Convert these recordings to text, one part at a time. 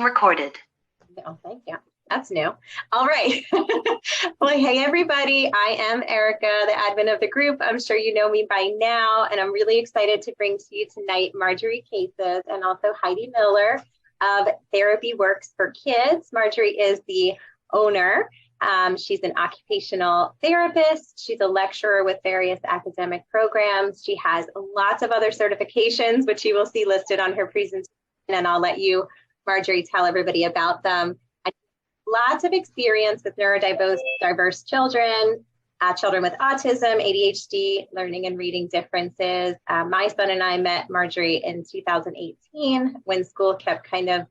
recorded. Oh, thank you. That's new. All right. Well, hey, everybody. I am Erica, the admin of the group. I'm sure you know me by now, and I'm really excited to bring to you tonight Marjorie Cases and also Heidi Miller of Therapy Works for Kids. Marjorie is the owner. She's an occupational therapist. She's a lecturer with various academic programs. She has lots of other certifications, which you will see listed on her presentation, and I'll let you, Marjorie, tell everybody about them. Lots of experience with neurodiverse children, children with autism, ADHD, learning and reading differences. My son and I met Marjorie in 2018 when school kept kind of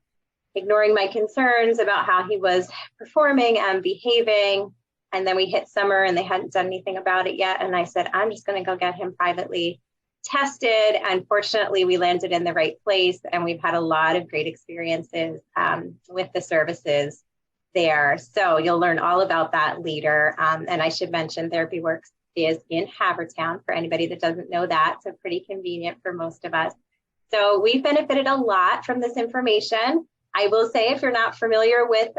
ignoring my concerns about how he was performing and behaving. And then we hit summer and they hadn't done anything about it yet. And I said, I'm just going to go get him privately tested. And fortunately, we landed in the right place. And we've had a lot of great experiences with the services there. So you'll learn all about that later. And I should mention Therapy Works is in Havertown for anybody that doesn't know that. So pretty convenient for most of us. So we've benefited a lot from this information. I will say, if you're not familiar with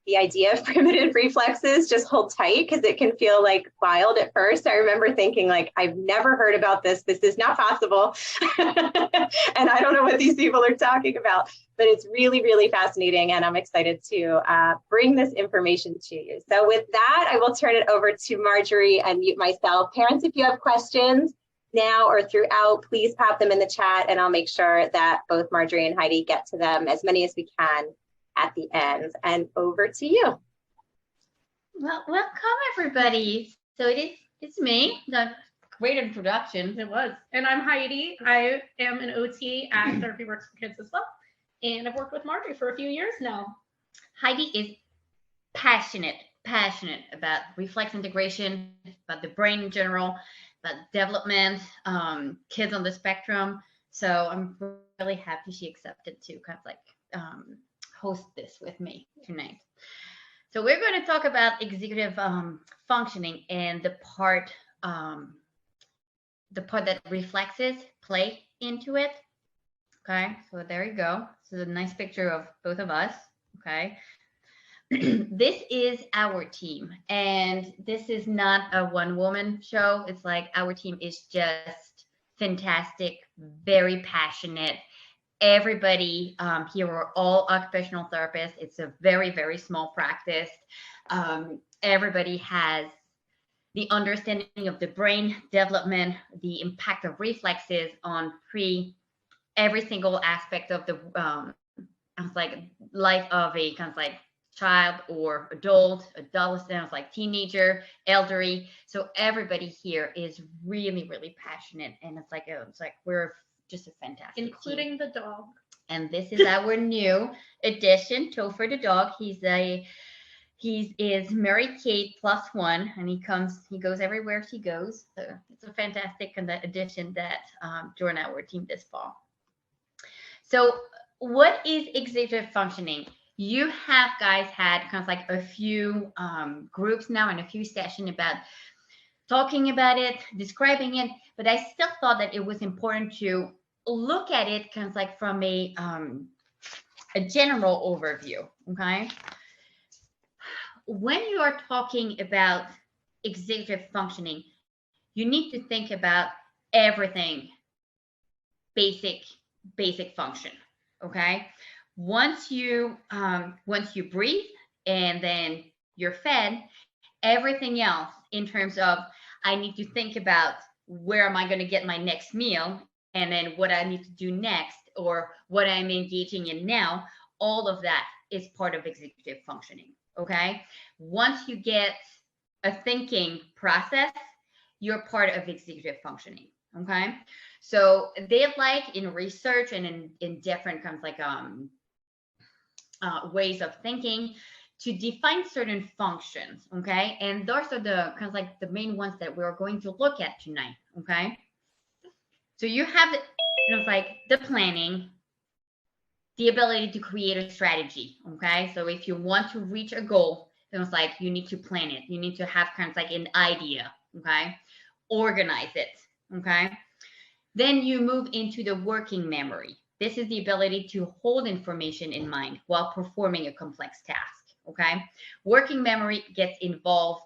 the idea of primitive reflexes, just hold tight because it can feel like wild at first. I remember thinking like, I've never heard about this. This is not possible. And I don't know what these people are talking about, but it's really, really fascinating. And I'm excited to bring this information to you. So with that, I will turn it over to Marjorie and mute myself. Parents, if you have questions now or throughout, please pop them in the chat and I'll make sure that both Marjorie and Heidi get to them, as many as we can at the end. And over to you. Well, welcome everybody. So it's me. The great introduction it was. And I'm Heidi. I am an OT at Therapy Works for Kids as well. And I've worked with Marjorie for a few years now. Heidi is passionate about reflex integration, about the brain in general, about development, kids on the spectrum. So I'm really happy she accepted to kind of like host this with me tonight. So we're going to talk about executive functioning and the part that reflexes play into it. Okay, so there you go. This is a nice picture of both of us. Okay. This is our team, and this is not a one-woman show. It's like our team is just fantastic, very passionate. Everybody here are all occupational therapists. It's a very, very small practice. Everybody has the understanding of the brain development, the impact of reflexes on every single aspect of the life of a kind of like child or adolescent, like teenager, elderly. So everybody here is really, really passionate, and it's like we're just a fantastic including team. The dog. And this is our new addition, Topher the dog. He is Mary Kate +1, and he goes everywhere she goes. So it's a fantastic addition that joined our team this fall. So what is executive functioning? You have guys had kind of like a few groups now and a few sessions about talking about it, describing it, but I still thought that it was important to look at it kind of like from a general overview, okay? When you are talking about executive functioning, you need to think about everything basic function, okay? Once you breathe and then you're fed, everything else in terms of I need to think about where am I going to get my next meal, and then what I need to do next, or what I'm engaging in now, all of that is part of executive functioning, okay? Once you get a thinking process, you're part of executive functioning, okay? So they like in research and in different kinds of like ways of thinking to define certain functions, okay? And those are the kind of like the main ones that we're going to look at tonight, okay? So you have the planning, the ability to create a strategy, okay? So if you want to reach a goal, then it's like you need to plan it. You need to have kind of like an idea, okay? Organize it, okay? Then you move into the working memory This is the ability to hold information in mind while performing a complex task, okay? Working memory gets involved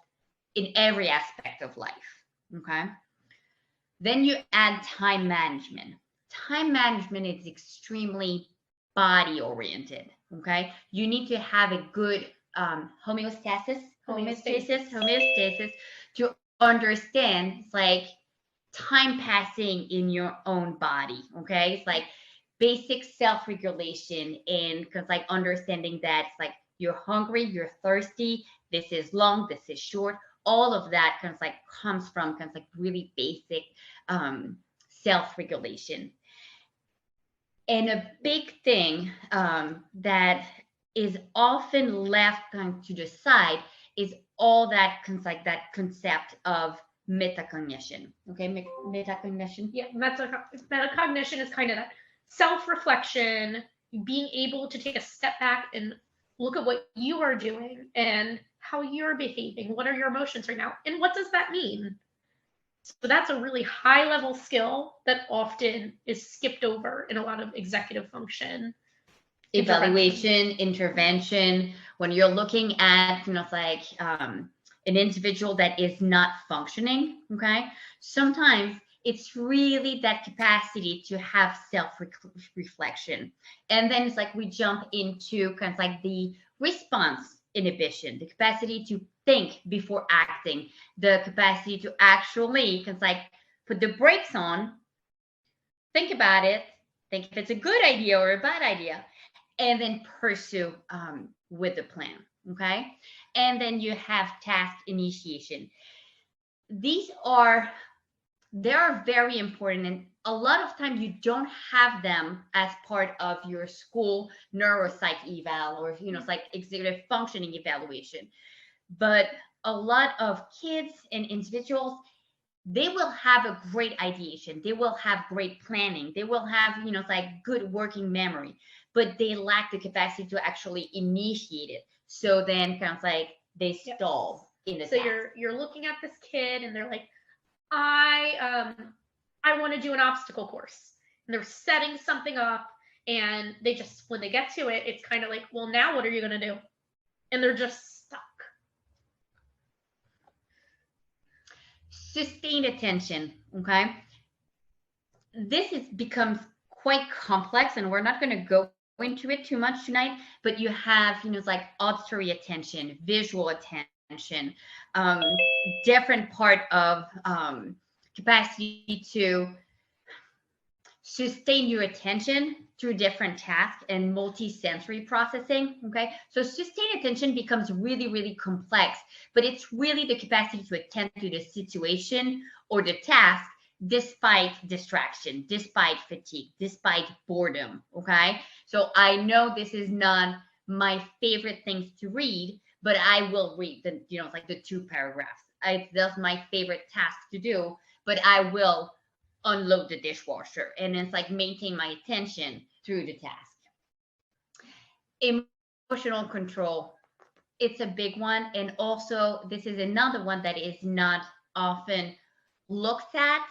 in every aspect of life, okay? Then you add time management. Time management is extremely body oriented, okay? You need to have a good homeostasis to understand it's like time passing in your own body, okay? It's like basic self-regulation and because like understanding that it's like you're hungry, you're thirsty, this is long, this is short, all of that kind of like comes from kind of like really basic self-regulation. And a big thing that is often left to the side is all that like that concept of metacognition. Okay, metacognition. Yeah, metacognition is kind of that self-reflection, being able to take a step back and look at what you are doing and how you're behaving. What are your emotions right now? And what does that mean? So that's a really high level skill that often is skipped over in a lot of executive function. Evaluation, intervention, when you're looking at, like an individual that is not functioning, okay? Sometimes it's really that capacity to have self-reflection. And then it's like we jump into kind of like the response inhibition, the capacity to think before acting, the capacity to actually kind of like put the brakes on, think about it, think if it's a good idea or a bad idea, and then pursue with the plan, okay? And then you have task initiation. They're very important, and a lot of time you don't have them as part of your school neuropsych eval or it's like executive functioning evaluation. But a lot of kids and individuals, they will have a great ideation, they will have great planning, they will have it's like good working memory, but they lack the capacity to actually initiate it. So then kind of like they stall in the so task. you're looking at this kid and they're like, I want to do an obstacle course, and they're setting something up, and they just, when they get to it, it's kind of like, well, now what are you going to do? And they're just stuck. Sustained attention, okay? This becomes quite complex, and we're not going to go into it too much tonight, but you have it's like auditory attention, visual attention, different part of capacity to sustain your attention through different tasks and multi-sensory processing, okay? So sustained attention becomes really, really complex, but it's really the capacity to attend to the situation or the task despite distraction, despite fatigue, despite boredom, okay? So I know this is not my favorite things to read, but I will read the, like the 2 paragraphs. That's my favorite task to do, but I will unload the dishwasher, and it's like maintain my attention through the task. Emotional control, it's a big one, and also this is another one that is not often looked at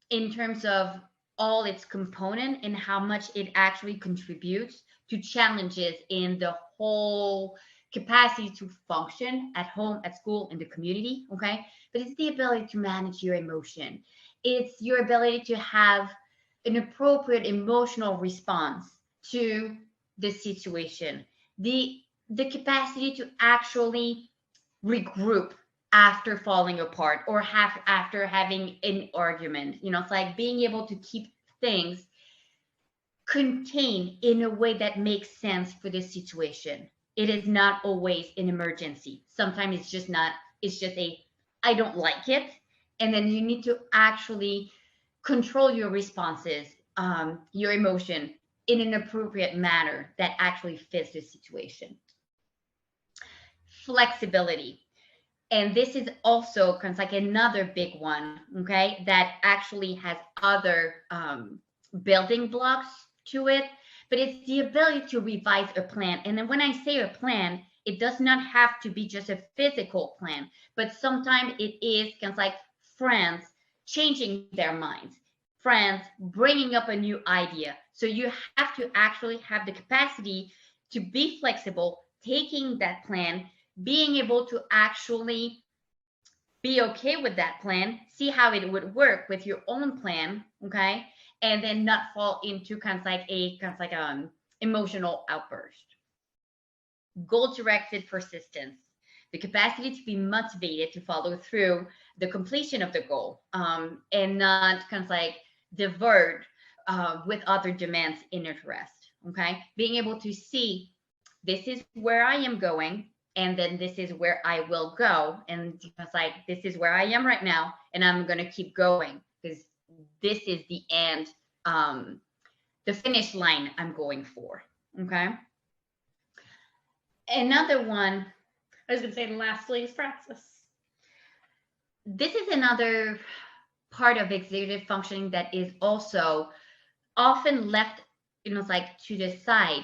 in terms of all its component and how much it actually contributes to challenges in the whole capacity to function at home, at school, in the community, okay? But it's the ability to manage your emotion. It's your ability to have an appropriate emotional response to the situation. The capacity to actually regroup after falling apart or after having an argument. It's like being able to keep things contained in a way that makes sense for the situation. It is not always an emergency. Sometimes it's just not, it's just I don't like it. And then you need to actually control your responses, your emotion in an appropriate manner that actually fits the situation. Flexibility. And this is also kind of like another big one, okay, that actually has other building blocks to it, but it's the ability to revise a plan. And then when I say a plan, it does not have to be just a physical plan, but sometimes it is kind of like friends changing their minds, friends, bringing up a new idea. So you have to actually have the capacity to be flexible, taking that plan, being able to actually be okay with that plan, see how it would work with your own plan, okay? And then not fall into kind of like emotional outburst. Goal-directed persistence, the capacity to be motivated to follow through the completion of the goal, and not kind of like divert with other demands and interest, okay? Being able to see this is where I am going, and then this is where I will go, and it's like this is where I am right now, and I'm going to keep going because this is the end, the finish line I'm going for, okay? Another one, I was going to say, and lastly is praxis. This is another part of executive functioning that is also often left, like to the side,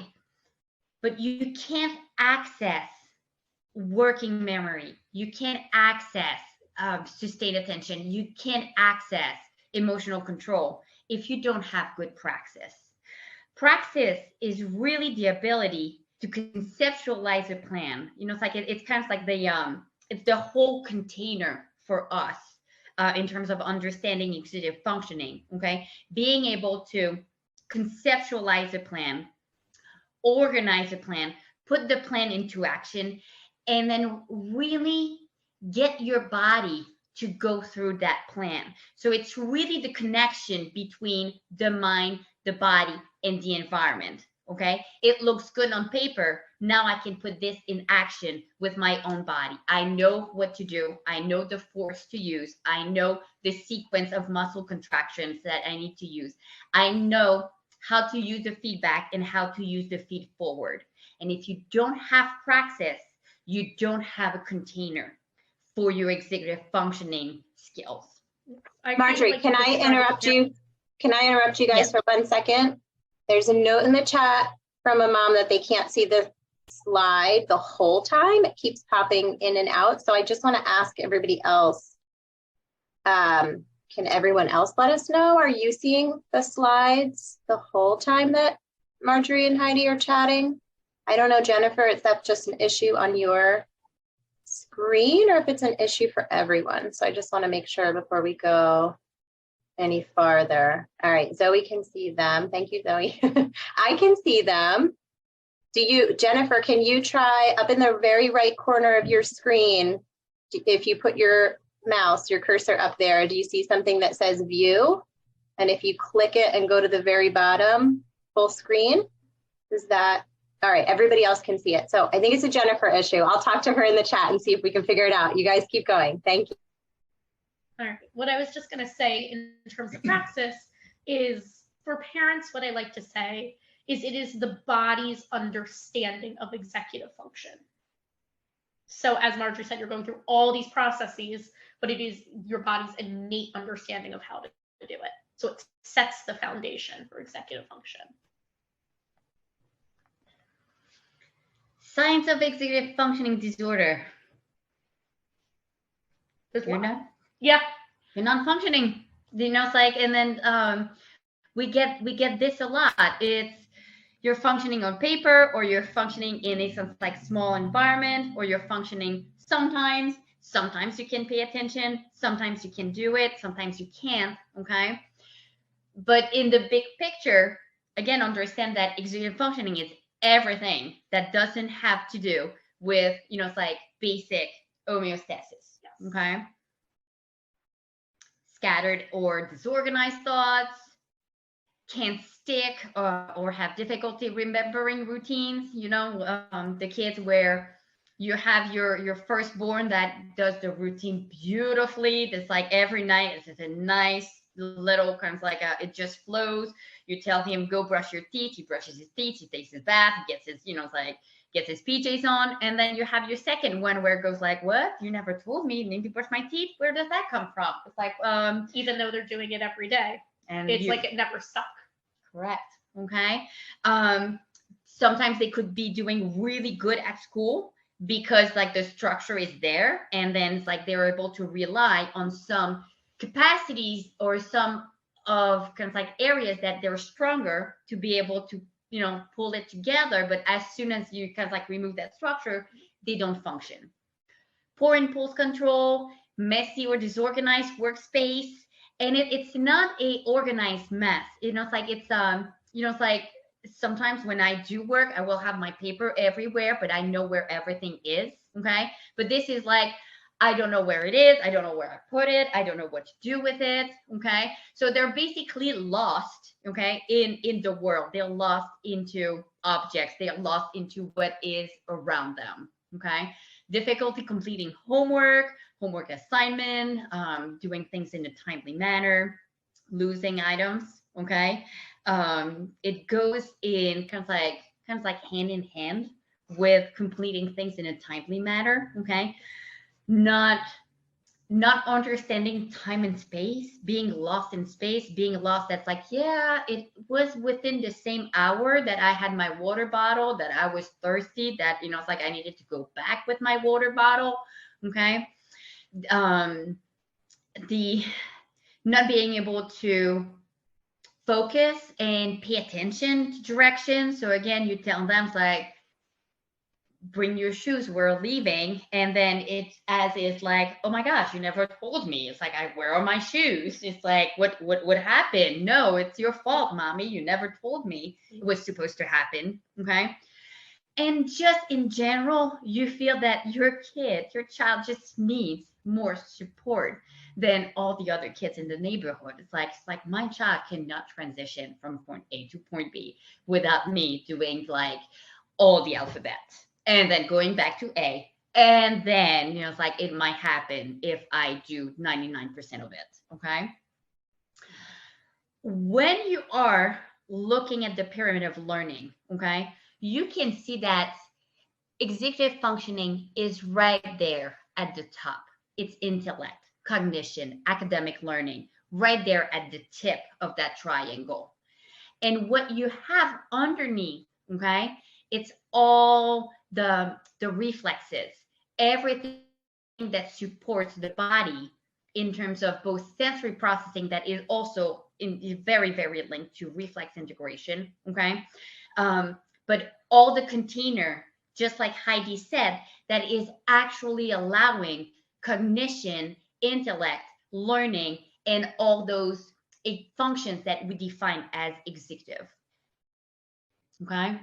but you can't access working memory. You can't access sustained attention. You can't access emotional control if you don't have good praxis. Praxis is really the ability to conceptualize a plan. It's like it's kind of like it's the whole container for us in terms of understanding executive functioning. Okay, being able to conceptualize a plan, organize a plan, put the plan into action, and then really get your body to go through that plan. So it's really the connection between the mind, the body, and the environment. Okay, it looks good on paper. Now I can put this in action with my own body. I know what to do. I know the force to use. I know the sequence of muscle contractions that I need to use. I know how to use the feedback and how to use the feed forward. And if you don't have praxis, you don't have a container for your executive functioning skills. Marjorie, can I interrupt you? Can I interrupt you guys for 1 second? There's a note in the chat from a mom that they can't see the slide the whole time. It keeps popping in and out. So I just want to ask everybody else, can everyone else let us know? Are you seeing the slides the whole time that Marjorie and Heidi are chatting? I don't know, Jennifer, if that's just an issue on your screen or if it's an issue for everyone. So I just want to make sure before we go any farther. All right, Zoe can see them. Thank you, Zoe. I can see them. Jennifer, can you try up in the very right corner of your screen, if you put your mouse, your cursor up there, do you see something that says view? And if you click it and go to the very bottom, full screen, is that, all right, everybody else can see it. So I think it's a Jennifer issue. I'll talk to her in the chat and see if we can figure it out. You guys keep going. Thank you. All right, what I was just going to say in terms of praxis is, for parents, what I like to say is it is the body's understanding of executive function. So as Marjorie said, you're going through all these processes, but it is your body's innate understanding of how to do it. So it sets the foundation for executive function. Signs of executive functioning disorder. Yeah. You're non-functioning. It's like, and then we get this a lot. It's you're functioning on paper, or you're functioning in a like small environment, or you're functioning sometimes. Sometimes you can pay attention. Sometimes you can do it. Sometimes you can't. Okay. But in the big picture, again, understand that executive functioning is everything that doesn't have to do with, it's like basic homeostasis. Okay. Scattered or disorganized thoughts, can't stick or have difficulty remembering routines. The kids where you have your firstborn that does the routine beautifully. It's like every night it's just a nice little kind of like it just flows. You tell him, go brush your teeth. He brushes his teeth. He takes his bath. He gets his, gets his PJs on. And then you have your second one where it goes like, what? You never told me. Maybe brush my teeth. Where does that come from? It's like, even though they're doing it every day, and it's like it never stuck. Correct. Okay. Sometimes they could be doing really good at school because like the structure is there, and then it's like they're able to rely on some capacities or some of kind of like areas that they're stronger to be able to, pull it together. But as soon as you kind of like remove that structure, they don't function. Poor impulse control, messy or disorganized workspace, and it's not a organized mess. It's like sometimes when I do work, I will have my paper everywhere, but I know where everything is. Okay, but this is like, I don't know where it is. I don't know where I put it. I don't know what to do with it. Okay. So they're basically lost, okay, in the world. They're lost into objects. They're lost into what is around them. Okay. Difficulty completing homework assignment, doing things in a timely manner, losing items. Okay. It goes in kind of like hand in hand with completing things in a timely manner. Okay. Not understanding time and space, being lost in space, being lost. That's like, yeah, it was within the same hour that I had my water bottle, that I was thirsty, that, it's like I needed to go back with my water bottle. Okay. The not being able to focus and pay attention to direction. So again, you tell them, it's like, bring your shoes, we're leaving, and then it's as is like, oh my gosh, you never told me. It's like, where are my shoes? It's like, what happened? No, it's your fault, mommy, you never told me it was supposed to happen. Okay. And just in general, you feel that your child just needs more support than all the other kids in the neighborhood. It's like my child cannot transition from point A to point B without me doing like all the alphabet and then going back to A. And then, it's like, it might happen if I do 99% of it. Okay. When you are looking at the pyramid of learning, okay, you can see that executive functioning is right there at the top. It's intellect, cognition, academic learning, right there at the tip of that triangle. And what you have underneath, okay, it's all the reflexes, everything that supports the body in terms of both sensory processing, that is also very, very linked to reflex integration. Okay. But all the container, just like Heidi said, that is actually allowing cognition, intellect, learning, and all those functions that we define as executive. Okay.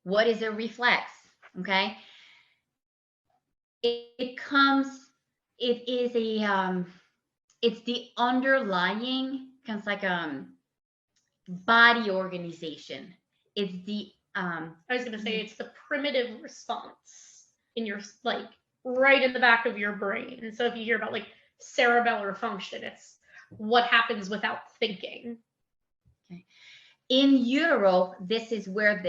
What is a reflex? Okay. It's the underlying kind of like body organization. It's the I was going to say, it's the primitive response in your, like, right in the back of your brain. And so if you hear about like cerebellar function, it's what happens without thinking. Okay. In utero, this is where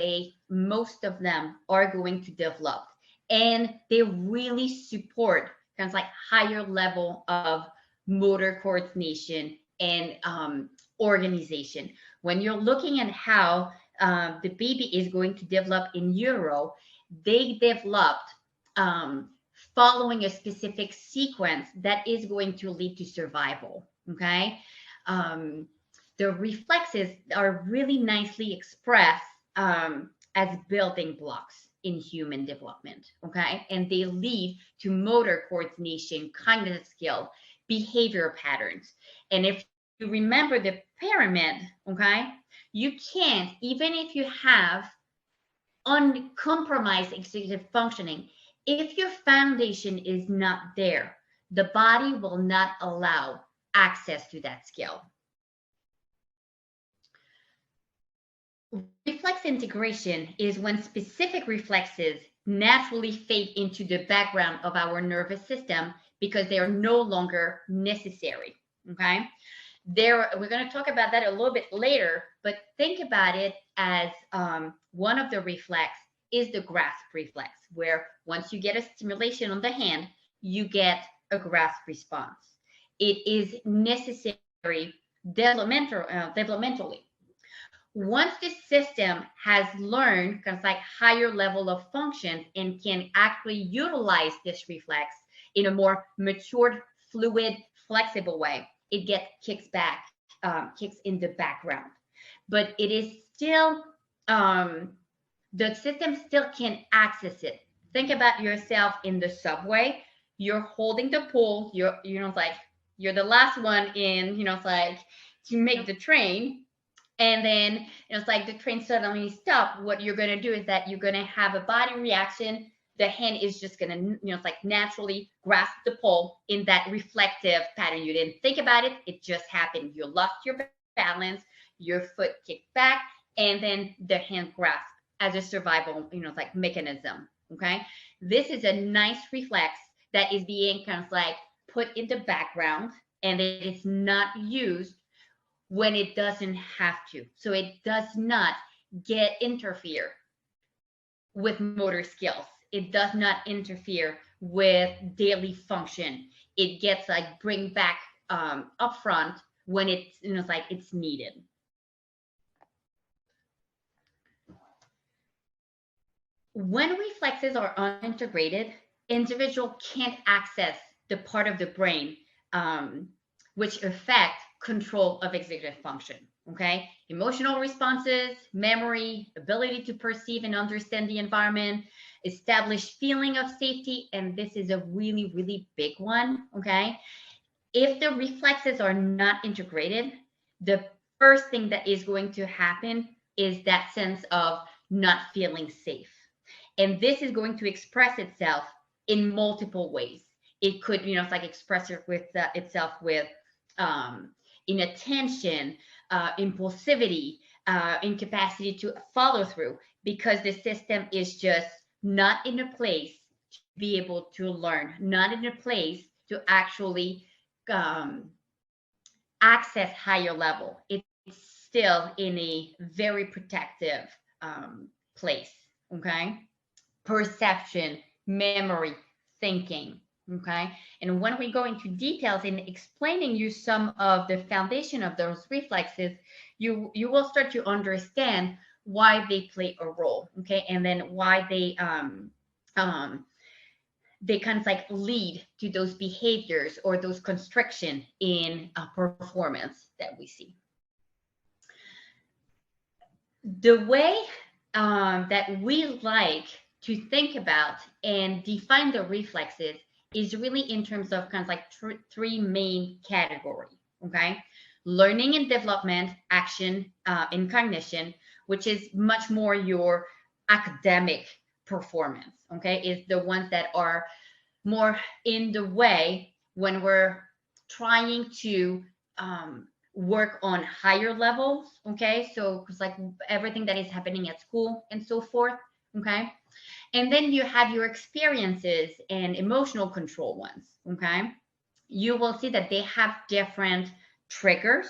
most of them are going to develop, and they really support kind of like higher level of motor coordination and organization. When you're looking at how the baby is going to develop in utero, they developed following a specific sequence that is going to lead to survival. Okay. The reflexes are really nicely expressed as building blocks in human development. Okay. And they lead to motor coordination, cognitive skill, behavior patterns. And if you remember the pyramid, okay, you can't, even if you have uncompromised executive functioning, if your foundation is not there, the body will not allow access to that skill. Reflex integration is when specific reflexes naturally fade into the background of our nervous system because they are no longer necessary. Okay. We're going to talk about that a little bit later, but think about it as one of the reflex is the grasp reflex, where once you get a stimulation on the hand, you get a grasp response. It is necessary developmentally. Once the system has learned kind of like higher level of functions and can actually utilize this reflex in a more matured, fluid, flexible way, it gets kicks in the background. But it is still, the system still can access it. Think about yourself in the subway. You're holding the pole. It's like you're the last one in. It's like to make the train, and then it's like the train suddenly stops. What you're gonna do is that you're gonna have a body reaction. The hand is just gonna, it's like naturally grasp the pole in that reflective pattern. You didn't think about it. It just happened. You lost your balance. Your foot kicked back, and then the hand grasp as a survival, like mechanism. Okay, this is a nice reflex that is being kind of like put in the background, and it's not used when it doesn't have to. So it does not interfere with motor skills. It does not interfere with daily function. It gets like bring back up front when it's, it's like it's needed. When reflexes are unintegrated, individual can't access the part of the brain which affect control of executive function. Okay, emotional responses, memory, ability to perceive and understand the environment, establish feeling of safety, and this is a really, really big one. Okay, if the reflexes are not integrated, the first thing that is going to happen is that sense of not feeling safe. And this is going to express itself in multiple ways. It could, it's like express it with itself with inattention, impulsivity, incapacity to follow through, because the system is just not in a place to be able to learn, not in a place to actually access higher level. It's still in a very protective place. Okay. Perception, memory, thinking. Okay. And when we go into details in explaining you some of the foundation of those reflexes, you will start to understand why they play a role. Okay. And then why they kind of like lead to those behaviors or those constriction in performance that we see. The way that we like to think about and define the reflexes is really in terms of kind of like three main categories. Okay, learning and development, action, and cognition, which is much more your academic performance. Okay, is the ones that are more in the way when we're trying to work on higher levels. Okay, so it's like everything that is happening at school and so forth. Okay, and then you have your experiences and emotional control ones. Okay, you will see that they have different triggers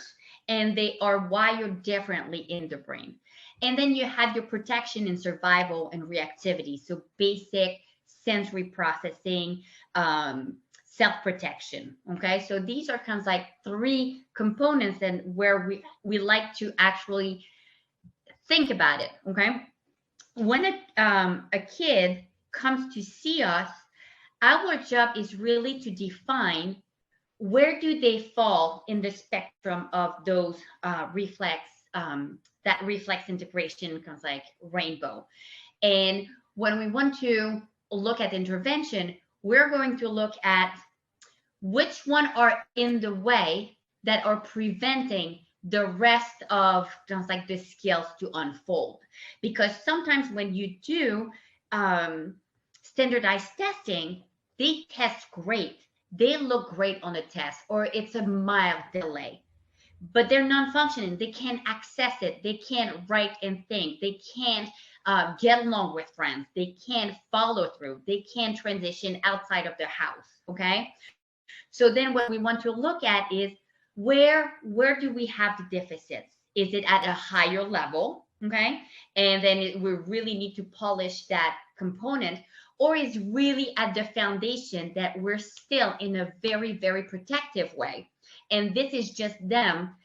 and they are wired differently in the brain. And then you have your protection and survival and reactivity, so basic sensory processing, self-protection. Okay, so these are kind of like three components and where we like to actually think about it. Okay, when a kid comes to see us, our job is really to define where do they fall in the spectrum of those that reflex integration kind of like rainbow. And when we want to look at intervention, we're going to look at which one are in the way that are preventing the rest of just like the skills to unfold. Because sometimes when you do standardized testing, they test great. They look great on the test, or it's a mild delay, but they're non-functioning. They can't access it. They can't write and think. They can't get along with friends. They can't follow through. They can't transition outside of their house. Okay. So then what we want to look at is where do we have the deficits? Is it at a higher level? Okay. And then we really need to polish that component, or is really at the foundation that we're still in a very, very protective way. And this is just them,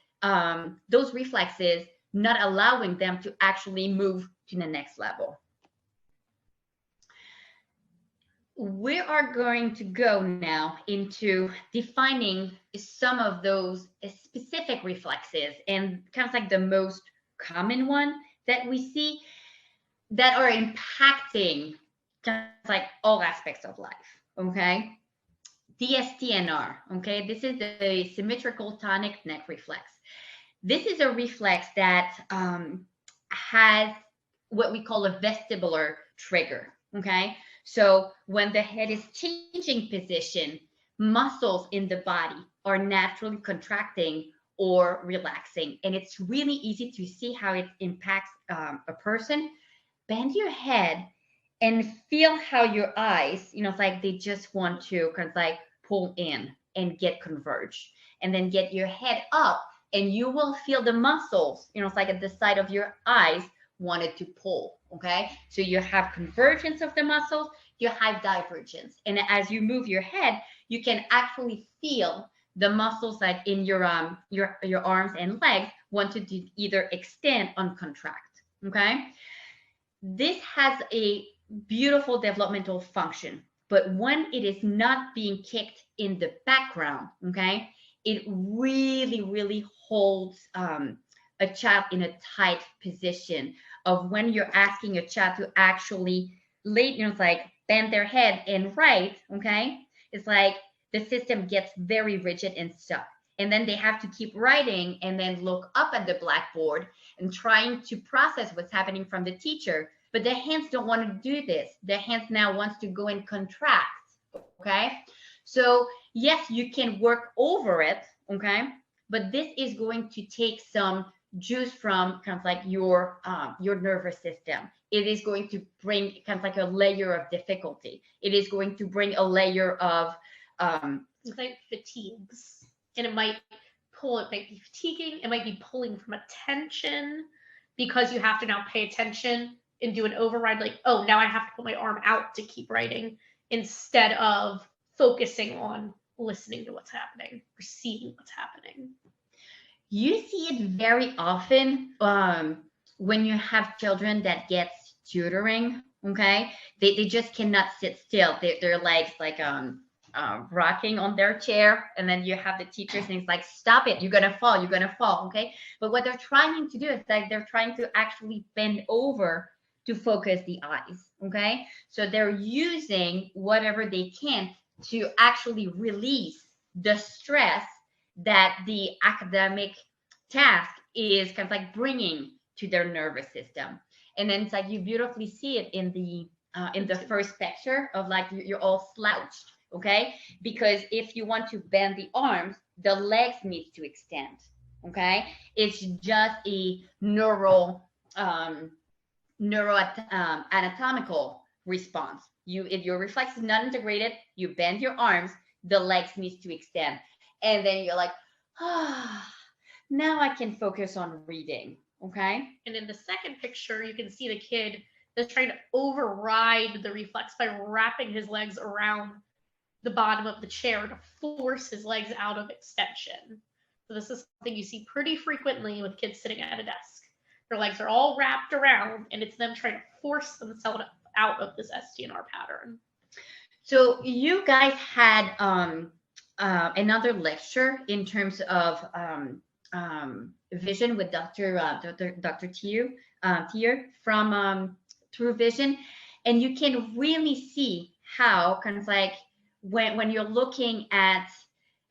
those reflexes, not allowing them to actually move to the next level. we are going to go now into defining some of those specific reflexes and kind of like the most common one that we see that are impacting kind of like all aspects of life. Okay. The STNR. Okay. This is the symmetrical tonic neck reflex. This is a reflex that has what we call a vestibular trigger. Okay. So when the head is changing position, muscles in the body are naturally contracting or relaxing. And it's really easy to see how it impacts a person. Bend your head and feel how your eyes, it's like they just want to kind of like pull in and get converged. And then get your head up and you will feel the muscles, it's like at the side of your eyes wanted to pull. Okay. So you have convergence of the muscles, you have divergence. And as you move your head, you can actually feel the muscles like in your arms and legs want to either extend or contract. Okay. This has a beautiful developmental function, but when it is not being kicked in the background, okay, it really, really holds a child in a tight position of when you're asking a child to actually lay, it's like bend their head and write, okay, it's like the system gets very rigid and stuck. And then they have to keep writing and then look up at the blackboard and trying to process what's happening from the teacher. But their hands don't want to do this. Their hands now wants to go and contract. Okay. So yes, you can work over it. Okay. But this is going to take some juice from kind of like your nervous system. It is going to bring kind of like a layer of difficulty. It is going to bring a layer of it's like fatigues. And it might be fatiguing. It might be pulling from attention because you have to now pay attention and do an override. Like, oh, now I have to put my arm out to keep writing instead of focusing on listening to what's happening or seeing what's happening. You see it very often when you have children that get tutoring. Okay, they just cannot sit still. Their legs like rocking on their chair, and then you have the teacher saying like, stop it, you're gonna fall. Okay, but what they're trying to do is like they're trying to actually bend over to focus the eyes. Okay, so they're using whatever they can to actually release the stress that the academic task is kind of like bringing to their nervous system. And then it's like you beautifully see it in the first picture of like you're all slouched. Okay, because if you want to bend the arms, the legs need to extend. Okay, it's just a anatomical response. If your reflex is not integrated, you bend your arms, the legs needs to extend, and then you're like, now I can focus on reading. Okay. And in the second picture, you can see the kid that's trying to override the reflex by wrapping his legs around the bottom of the chair to force his legs out of extension. So this is something you see pretty frequently with kids sitting at a desk. Their legs are all wrapped around, and it's them trying to force themselves out of this STNR pattern. So you guys had another lecture in terms of vision with Dr. Thier from True Vision, and you can really see how kind of like when you're looking at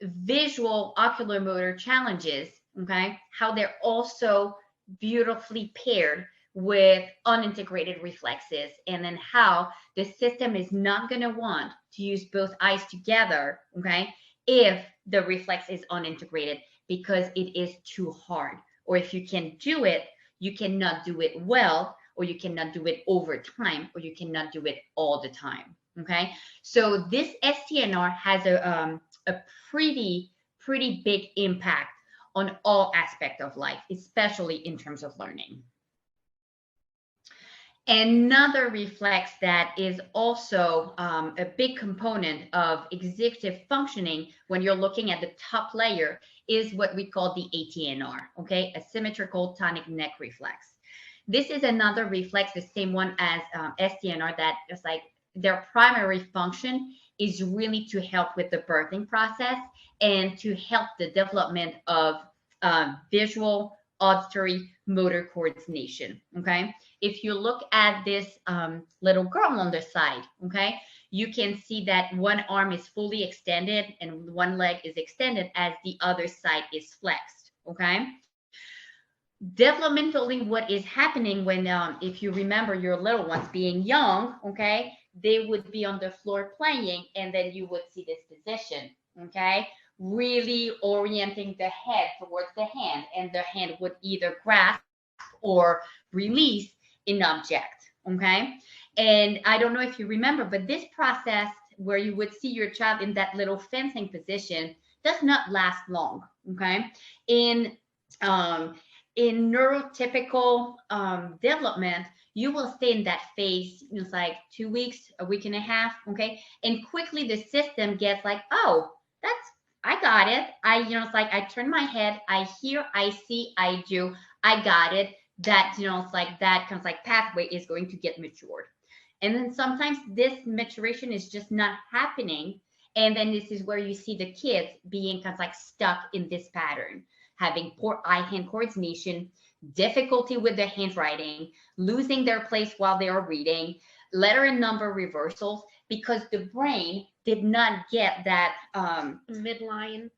visual ocular motor challenges, okay, how they're also beautifully paired with unintegrated reflexes, and then how the system is not going to want to use both eyes together, okay, if the reflex is unintegrated, because it is too hard. Or if you can do it, you cannot do it well, or you cannot do it over time, or you cannot do it all the time. Okay, so this STNR has a pretty big impact on all aspects of life, especially in terms of learning. Another reflex that is also a big component of executive functioning when you're looking at the top layer is what we call the ATNR, okay, a symmetrical tonic neck reflex. This is another reflex, the same one as STNR, that is like their primary function is really to help with the birthing process and to help the development of visual, auditory, motor coordination. Okay, if you look at this little girl on the side, okay, you can see that one arm is fully extended and one leg is extended as the other side is flexed. Okay, developmentally, what is happening when if you remember your little ones being young, okay, they would be on the floor playing, and then you would see this position, okay, really orienting the head towards the hand, and the hand would either grasp or release an object. Okay, and I don't know if you remember, but this process where you would see your child in that little fencing position does not last long. Okay, in in neurotypical development, you will stay in that phase, it's like 2 weeks, a week and a half, okay? And quickly the system gets like, oh, I got it. It's like I turn my head, I hear, I see, I do, I got it. That, it's like that kind of like pathway is going to get matured. And then sometimes this maturation is just not happening. And then this is where you see the kids being kind of like stuck in this pattern, having poor eye-hand coordination, difficulty with the handwriting, losing their place while they are reading, letter and number reversals, because the brain did not get that midline,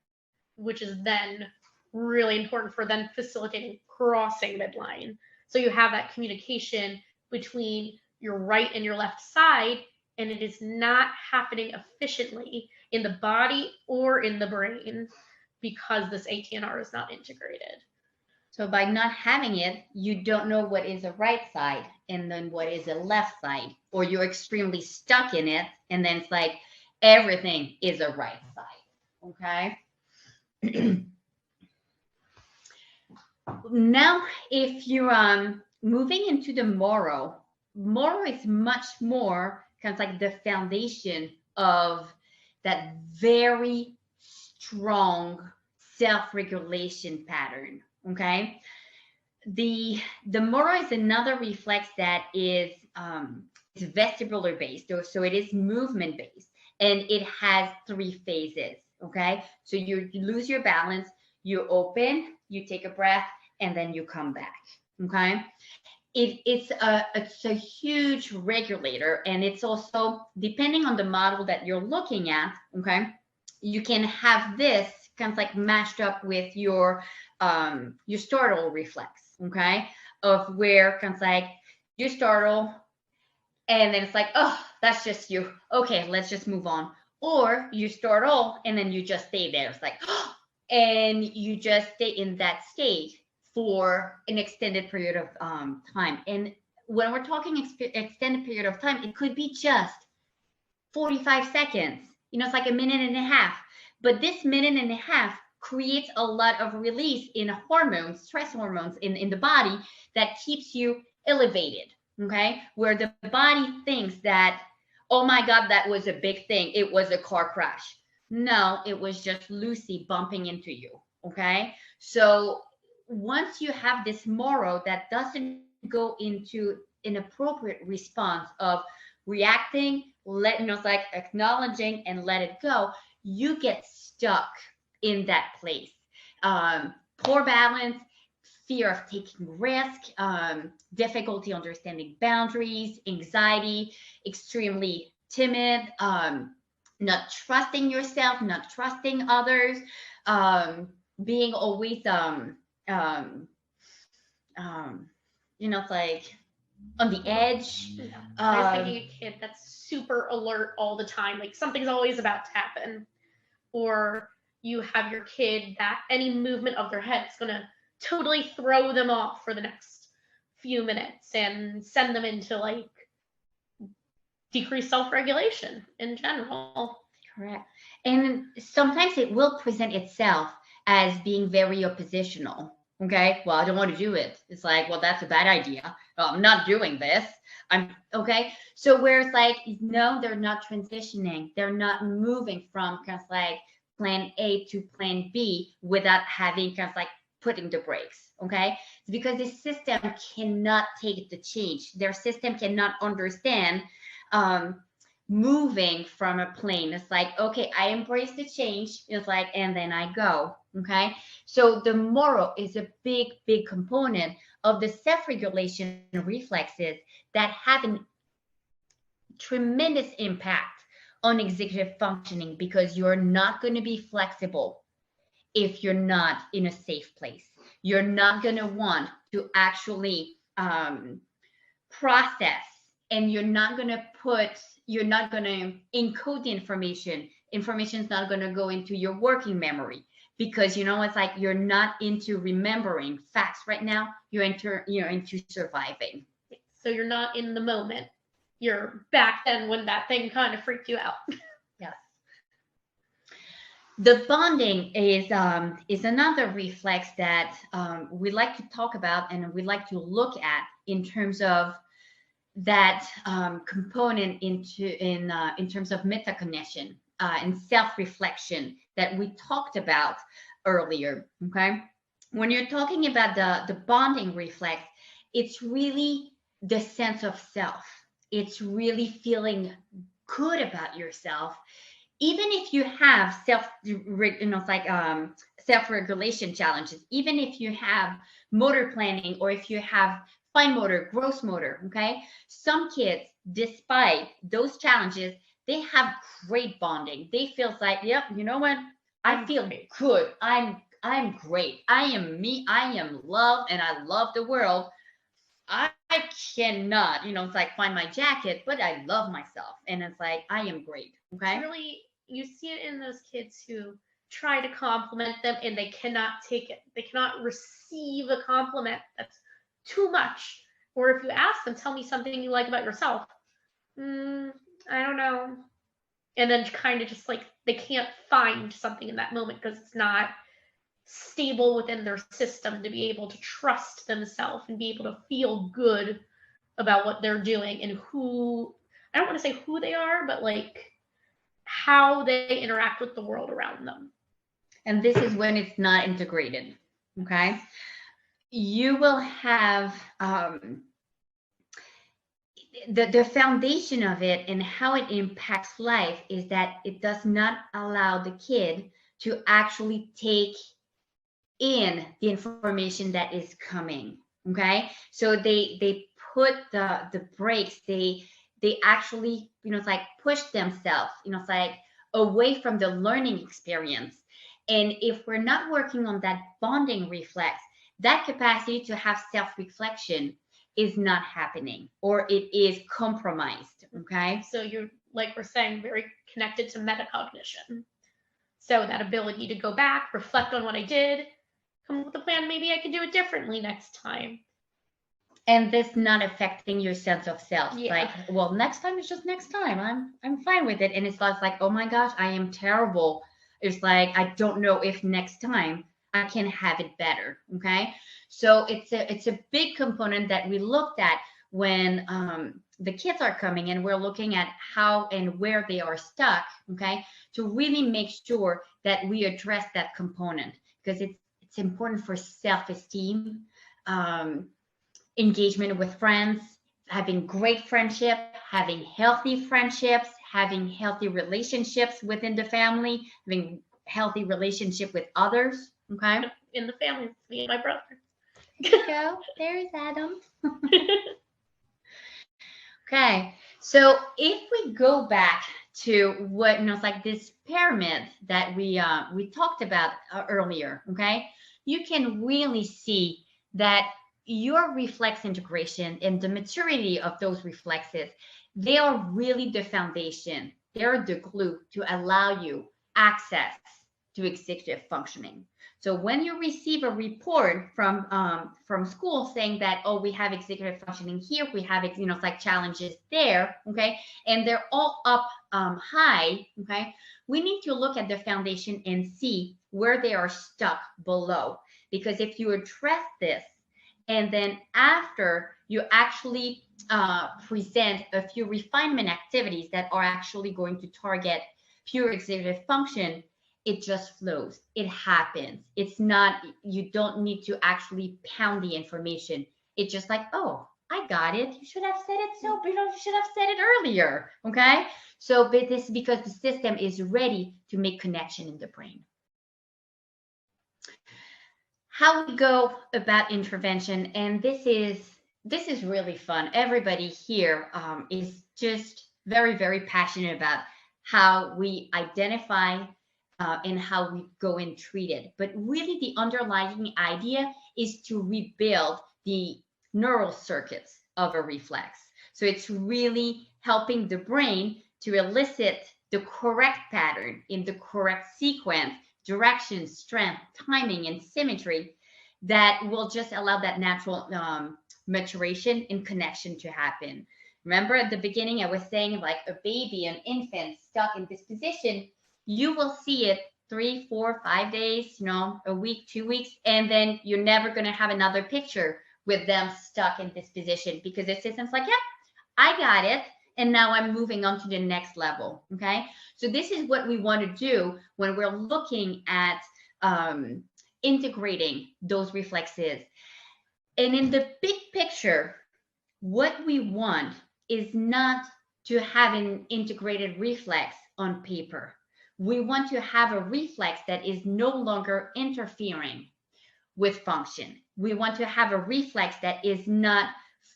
which is then really important for then facilitating crossing midline. So you have that communication between your right and your left side, and it is not happening efficiently in the body or in the brain because this ATNR is not integrated. So by not having it, you don't know what is a right side and then what is a left side, or you're extremely stuck in it, and then it's like everything is a right side. Okay. Now, if you're moving into the Moro is much more kind of like the foundation of that very strong self-regulation pattern. Okay, the Moro is another reflex that is vestibular based, so it is movement based, and it has 3 phases. Okay, so you lose your balance, you open, you take a breath, and then you come back. Okay, it's a huge regulator, and it's also, depending on the model that you're looking at, okay, you can have this kind of like mashed up with your startle reflex, okay, of where kind of like you startle and then it's like, oh, that's just you, okay, let's just move on. Or you startle and then you just stay there, it's like, oh, and you just stay in that state for an extended period of time. And when we're talking extended period of time, it could be just 45 seconds, it's like a minute and a half. But this minute and a half creates a lot of release in hormones, stress hormones in the body that keeps you elevated, okay? Where the body thinks that, oh my God, that was a big thing. It was a car crash. No, it was just Lucy bumping into you, okay? So once you have this Moro that doesn't go into an appropriate response of reacting, like acknowledging and let it go, you get stuck in that place. Poor balance, fear of taking risk, difficulty understanding boundaries, anxiety, extremely timid, not trusting yourself, not trusting others, being always it's like on the edge. I was thinking a kid that's super alert all the time, like something's always about to happen. Or you have your kid that any movement of their head is going to totally throw them off for the next few minutes and send them into like decreased self-regulation in general. Correct. And sometimes it will present itself as being very oppositional. Okay, well, I don't want to do it. It's like, well, that's a bad idea. Well, I'm not doing this. Okay. So where it's like, no, they're not transitioning. They're not moving from kind of like plan A to plan B without having kind of like putting the brakes. Okay. It's because the system cannot take the change. Their system cannot understand moving from a plane. It's like, okay, I embrace the change. It's like, and then I go. Okay. So the moral is a big, big component of the self-regulation reflexes that have a tremendous impact on executive functioning, because you're not going to be flexible if you're not in a safe place. You're not going to want to actually process, and you're not going to encode the information. Information is not going to go into your working memory, because it's like you're not into remembering facts right now. You're into surviving. So you're not in the moment. You're back then when that thing kind of freaked you out. Yes. The bonding is another reflex that we like to talk about and we like to look at in terms of that component in terms of metacognition and self-reflection that we talked about earlier. Okay, when you're talking about the bonding reflex, it's really the sense of self. It's really feeling good about yourself, even if you have self-regulation challenges, even if you have motor planning, or if you have fine motor, gross motor. Okay, some kids, despite those challenges, they have great bonding. They feel like, yep, you know what? I feel good. I'm great. I am me. I am love, and I love the world. I cannot, it's like find my jacket, but I love myself, and it's like I am great. Okay. It's really, you see it in those kids who try to compliment them and they cannot take it. They cannot receive a compliment that's too much. Or if you ask them, tell me something you like about yourself. I don't know. And then kind of just like they can't find something in that moment because it's not stable within their system to be able to trust themselves and be able to feel good about what they're doing and who, I don't want to say who they are, but like how they interact with the world around them. And this is when it's not integrated. Okay. You will have the foundation of it and how it impacts life is that it does not allow the kid to actually take in the information that is coming. Okay, so they put the brakes. They actually it's like push themselves it's like away from the learning experience. And if we're not working on that bonding reflex, that capacity to have self-reflection is not happening, or it is compromised. Okay, so you're, like we're saying, very connected to metacognition. So that ability to go back, reflect on what I did, come up with a plan. Maybe I could do it differently next time. And this not affecting your sense of self. Yeah. Like, well, next time is just next time. I'm fine with it. And it's like, oh my gosh, I am terrible. It's like, I don't know if next time I can have it better. Okay. So it's a big component that we looked at when the kids are coming and we're looking at how and where they are stuck. Okay. To really make sure that we address that component, because it's important for self-esteem, engagement with friends, having great friendship, having healthy friendships, having healthy relationships within the family, having healthy relationship with others. Okay. In the family, me and my brother. There you go. There's Adam. Okay. So if we go back to what it's like this pyramid that we talked about earlier, okay, you can really see that your reflex integration and the maturity of those reflexes, they are really the foundation. They're the glue to allow you access to executive functioning. So when you receive a report from school saying that, oh, we have executive functioning here, we have it's like challenges there, okay, and they're all up high, okay, we need to look at the foundation and see where they are stuck below. Because if you address this, and then after you actually present a few refinement activities that are actually going to target pure executive function, it just flows. It happens. It's not, you don't need to actually pound the information. It's just like, oh, I got it. You should have said it you should have said it earlier. Okay. So but this is because the system is ready to make connection in the brain. How we go about intervention, and this is really fun. Everybody here is just very, very passionate about how we identify and how we go and treat it. But really, the underlying idea is to rebuild the neural circuits of a reflex. So it's really helping the brain to elicit the correct pattern in the correct sequence, direction, strength, timing, and symmetry that will just allow that natural maturation and connection to happen. Remember at the beginning, I was saying like a baby, an infant stuck in this position, you will see it 3, 4, 5 days, a week, 2 weeks, and then you're never going to have another picture with them stuck in this position because the system's like, yeah, I got it. And now I'm moving on to the next level. Okay. So this is what we want to do when we're looking at integrating those reflexes. And in the big picture, what we want is not to have an integrated reflex on paper. We want to have a reflex that is no longer interfering with function. We want to have a reflex that is not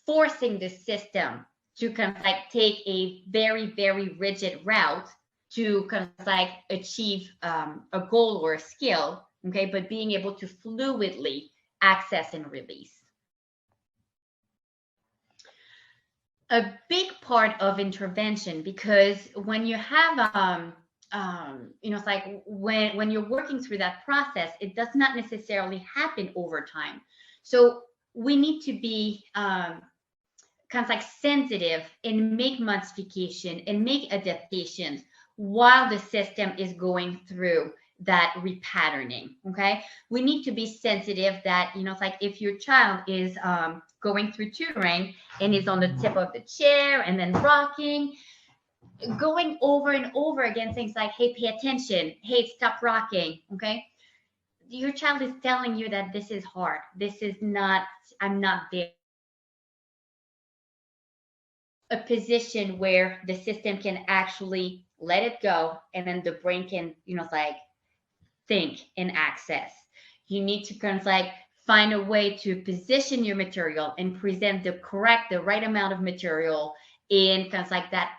forcing the system to kind of like take a very, very rigid route to kind of like achieve a goal or a skill, okay, but being able to fluidly access and release. A big part of intervention, because when you have it's like when you're working through that process, it does not necessarily happen over time. So we need to be kind of like sensitive and make modification and make adaptations while the system is going through that repatterning. Okay, we need to be sensitive that it's like if your child is going through tutoring and is on the tip of the chair and then rocking, going over and over again things like, hey, pay attention, hey, stop rocking. Okay, your child is telling you that this is hard, this is not, I'm not there. A position where the system can actually let it go and then the brain can like think and access. You need to kind of like find a way to position your material and present the right amount of material in kind of like that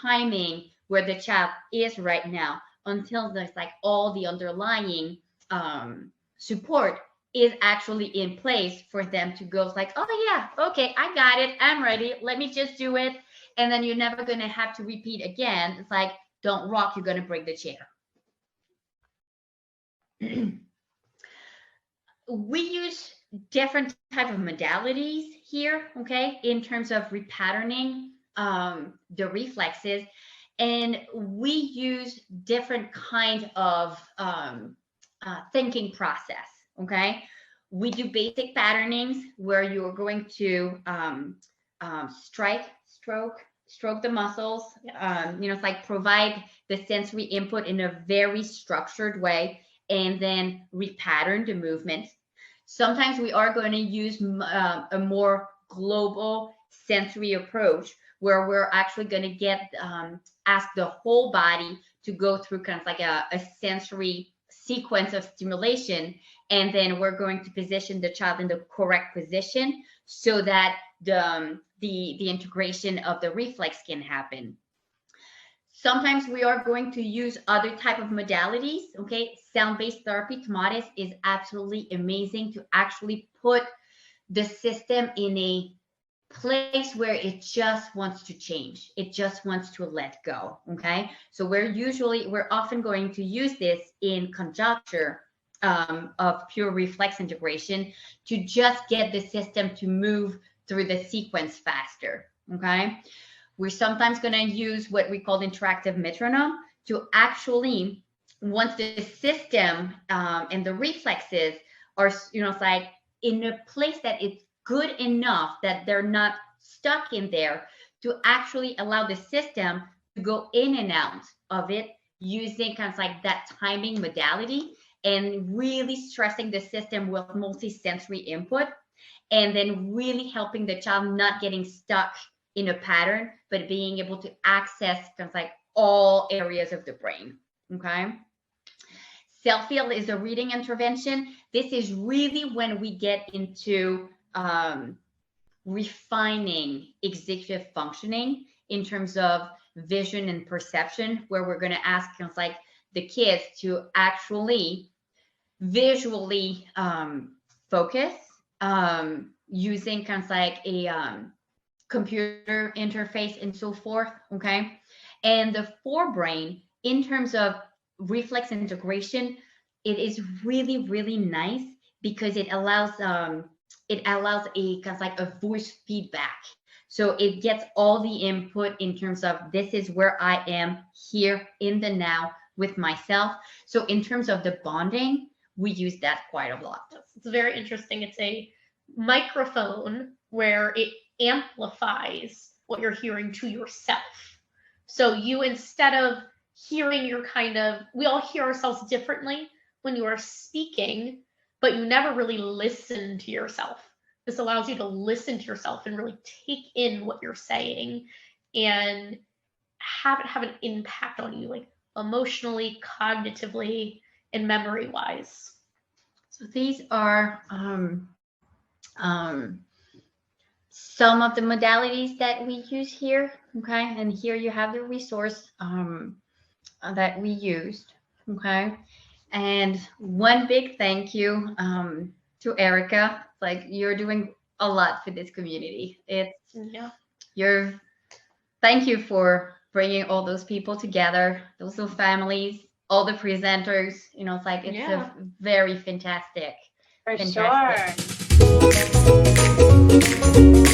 timing where the child is right now, until there's like all the underlying support is actually in place for them to go like, oh yeah, okay, I got it, I'm ready, let me just do it. And then you're never going to have to repeat again. It's like, don't rock, you're going to break the chair. We use different type of modalities here, okay, in terms of repatterning the reflexes, and we use different kind of thinking process. Okay, we do basic patternings where you're going to stroke the muscles. Yes. It's like provide the sensory input in a very structured way, and then repattern the movement. Sometimes we are going to use a more global sensory approach where we're actually going to ask the whole body to go through kind of like a sensory sequence of stimulation, and then we're going to position the child in the correct position so that the integration of the reflex can happen. Sometimes we are going to use other type of modalities. Okay, sound-based therapy, tomatis, is absolutely amazing to actually put the system in a place where it just wants to change. It just wants to let go. Okay, so we're often going to use this in conjuncture of pure reflex integration to just get the system to move through the sequence faster. Okay, we're sometimes going to use what we call interactive metronome to actually, once the system and the reflexes are like in a place that it's good enough that they're not stuck in there, to actually allow the system to go in and out of it using kind of like that timing modality, and really stressing the system with multi-sensory input. and then really helping the child not getting stuck in a pattern, but being able to access kind of like all areas of the brain. Okay. Self-heal is a reading intervention. This is really when we get into refining executive functioning in terms of vision and perception, where we're going to ask kind of like the kids to actually visually focus using kind of like a computer interface and so forth. Okay. And the forebrain, in terms of reflex integration, it is really, really nice because it allows a kind of like a voice feedback. So it gets all the input in terms of this is where I am here in the now with myself. So in terms of the bonding, we use that quite a lot. It's very interesting. It's a microphone where it amplifies what you're hearing to yourself. So you, instead of hearing your we all hear ourselves differently when you are speaking, but you never really listen to yourself. This allows you to listen to yourself and really take in what you're saying and have it have an impact on you, like emotionally, cognitively, and memory wise. So these are some of the modalities that we use here. Okay. And here you have the resource that we used. Okay. And one big thank you to Erica. Like, you're doing a lot for this community. Thank you for bringing all those people together, those little families, all the presenters. You know, it's like, it's a very fantastic. For fantastic. sure.